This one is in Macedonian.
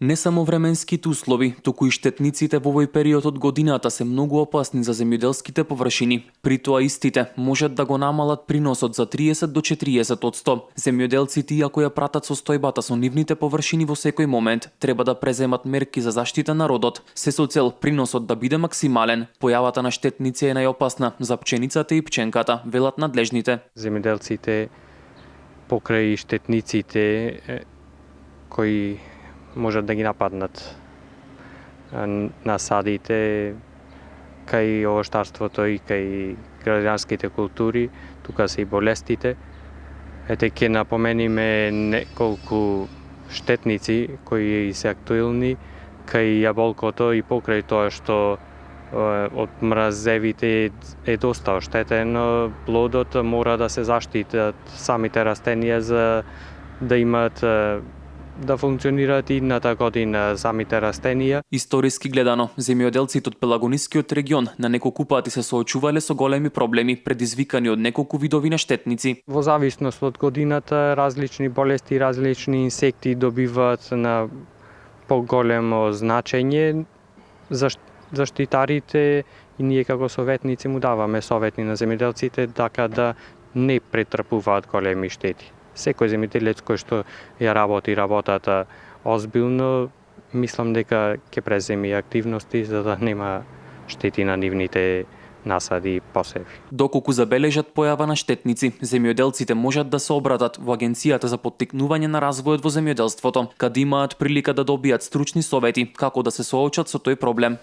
Не само временските услови, туку и штетниците во овој период од годината се многу опасни за земјоделските површини. При тоа истите можат да го намалат приносот за 30 до 40%. Земјоделците, иако ја пратат состојбата со нивните површини во секој момент, треба да преземат мерки за заштита на родот, се со цел приносот да биде максимален. Појавата на штетници е најопасна за пченицата и пченката, велат надлежните. Земјоделците покрај штетниците кои можат да ги нападнат насадите кај овоштарството и кај граѓанските култури, тука се и болестите. Ете ќе напомениме неколку штетници кои се актуелни кај јаболкото и покрај тоа што од мразевите е доста оштетен, плодот мора да се заштитат самите растенија за да имат да функционираат идната година самите растенија. Историски гледано, земјоделците од Пелагонискиот регион на неколку пати се соочувале со големи проблеми предизвикани од неколку видови на штетници. Во зависност од годината, различни болести, различни инсекти добиваат на поголемо значење. Заштитарите и ние како советници му даваме совети на земјоделците така да не претрпуваат големи штети. Секој земјоделец кој што ја работи работата озбилно, мислам дека ќе преземи активности за да нема штети на нивните насади и посеви. Доколку забележат појава на штетници, земјоделците можат да се обратат во Агенцијата за поттикнување на развојот во земјоделството, каде имаат прилика да добијат стручни совети како да се соочат со тој проблем.